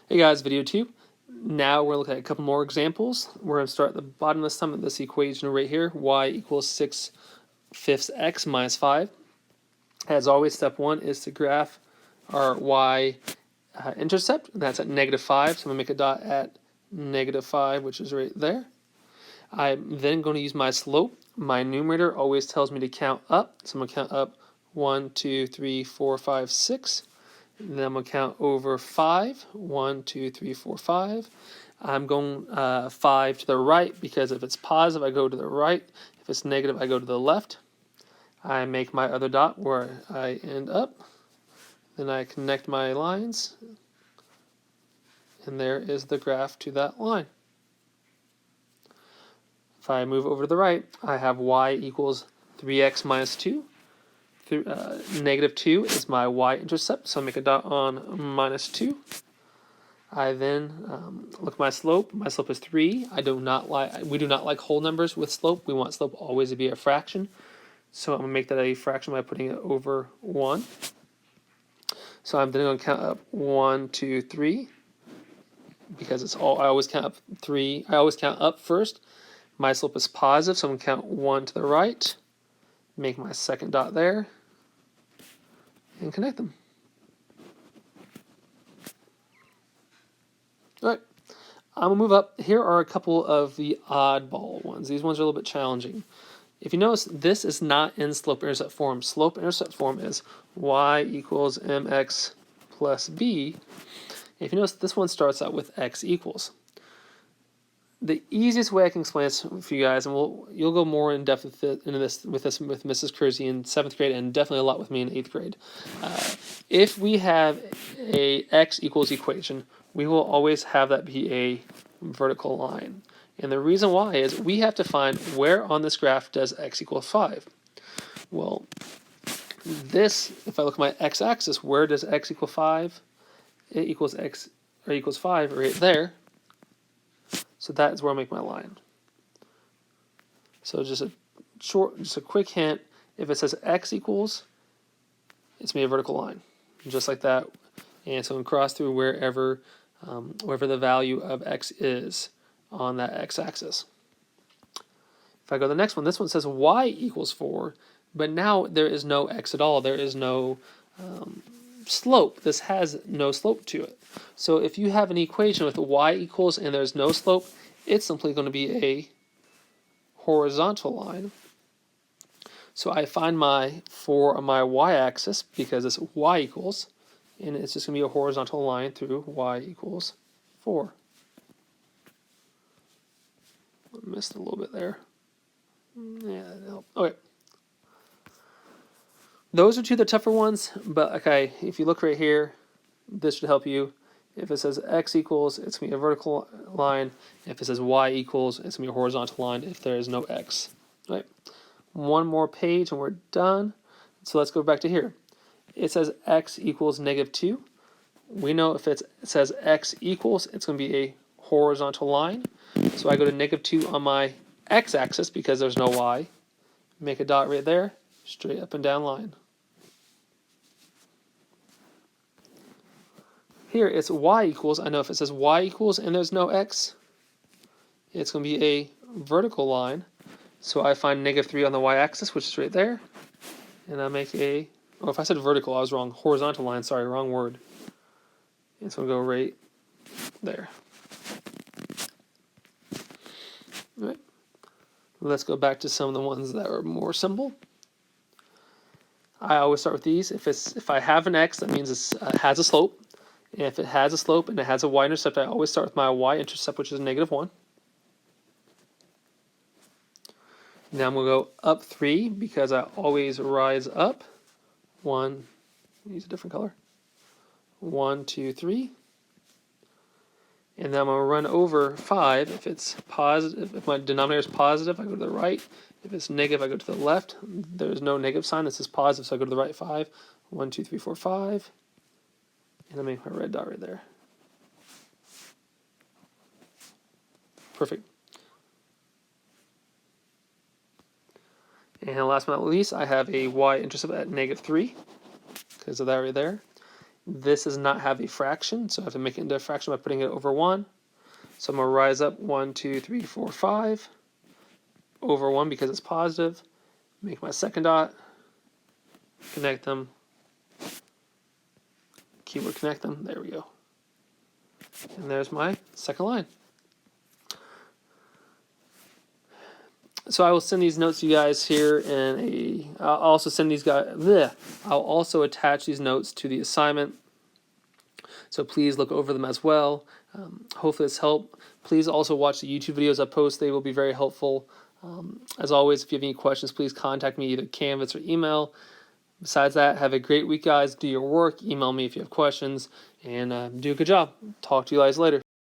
Hey guys, video 2. Now we're looking at a couple more examples. We're going to start at the bottom of the sum of this equation right here, y equals 6/5 x minus 5. As always, step 1 is to graph our y intercept, and that's at -5, so I'm going to make a dot at -5, which is right there. I'm then going to use my slope. My numerator always tells me to count up, so I'm going to count up 1, 2, 3, 4, 5, 6. And then I'm going to count over 5. 1, 2, 3, 4, 5. I'm going 5 to the right because if it's positive, I go to the right. If it's negative, I go to the left. I make my other dot where I end up. Then I connect my lines. And there is the graph to that line. If I move over to the right, I have y equals 3x minus 2. -2 is my y-intercept, so I make a dot on -2. I then look at my slope. My slope is 3. We do not like whole numbers with slope. We want slope always to be a fraction. So I'm going to make that a fraction by putting it over 1. So I'm then going to count up 1, 2, 3. Because I always count up 3. I always count up first. My slope is positive, so I'm going to count 1 to the right. Make my second dot there. And connect them. All right, I'm going to move up. Here are a couple of the oddball ones. These ones are a little bit challenging. If you notice, this is not in slope-intercept form. Slope-intercept form is y equals mx plus b. If you notice, this one starts out with x equals. The easiest way I can explain this for you guys, and you'll go more in depth into this with Mrs. Kersey in 7th grade, and definitely a lot with me in 8th grade. If we have a x equals equation, we will always have that be a vertical line. And the reason why is we have to find where on this graph does x equal 5. Well, if I look at my x-axis, where does x equal 5? It equals x or equals 5 right there. So that is where I make my line. So just a quick hint, if it says x equals, it's going to be a vertical line, just like that. And so I'm going to cross through wherever the value of x is on that x-axis. If I go to the next one, this one says y equals 4, but now there is no x at all. There is no slope. This has no slope to it. So if you have an equation with y equals and there's no slope, it's simply going to be a horizontal line. So I find my 4 on my y-axis because it's y equals, and it's just going to be a horizontal line through y equals 4. I missed a little bit there. Yeah, that helped. Okay. Those are two of the tougher ones, but okay, if you look right here, this should help you. If it says x equals, it's going to be a vertical line. If it says y equals, it's going to be a horizontal line if there is no x. Right? One more page and we're done. So let's go back to here. It says x equals -2. We know if it says x equals, it's going to be a horizontal line. So I go to -2 on my x-axis because there's no y. Make a dot right there, straight up and down line. Here it's y equals. I know if it says y equals and there's no x, it's going to be a vertical line. So I find -3 on the y-axis, which is right there. And I make if I said vertical, I was wrong. Horizontal line, sorry, wrong word. And so we'll go right there. All right. Let's go back to some of the ones that are more simple. I always start with these. If I have an x, that means it has a slope. And if it has a slope and it has a y-intercept, I always start with my y-intercept, which is -1. Now I'm going to go up 3 because I always rise up. 1, use a different color. 1, 2, 3. And then I'm going to run over 5. If it's positive, if my denominator is positive, I go to the right. If it's negative, I go to the left. There's no negative sign. This is positive, so I go to the right 5. 1, 2, 3, 4, 5. And I make my red dot right there. Perfect. And last but not least, I have a y-intercept at -3 because of that right there. This does not have a fraction, so I have to make it into a fraction by putting it over 1. So I'm going to rise up 1, 2, 3, 4, 5 over 1 because it's positive. Make my second dot, connect them, keyword connect them, there we go. And there's my second line. So I will send these notes to you guys here in a, I'll also send these guys, I'll also attach these notes to the assignment. So please look over them as well. Hopefully this helped. Please also watch the YouTube videos I post. They will be very helpful. As always, if you have any questions, please contact me either Canvas or email. Besides that, have a great week, guys. Do your work. Email me if you have questions. And do a good job. Talk to you guys later.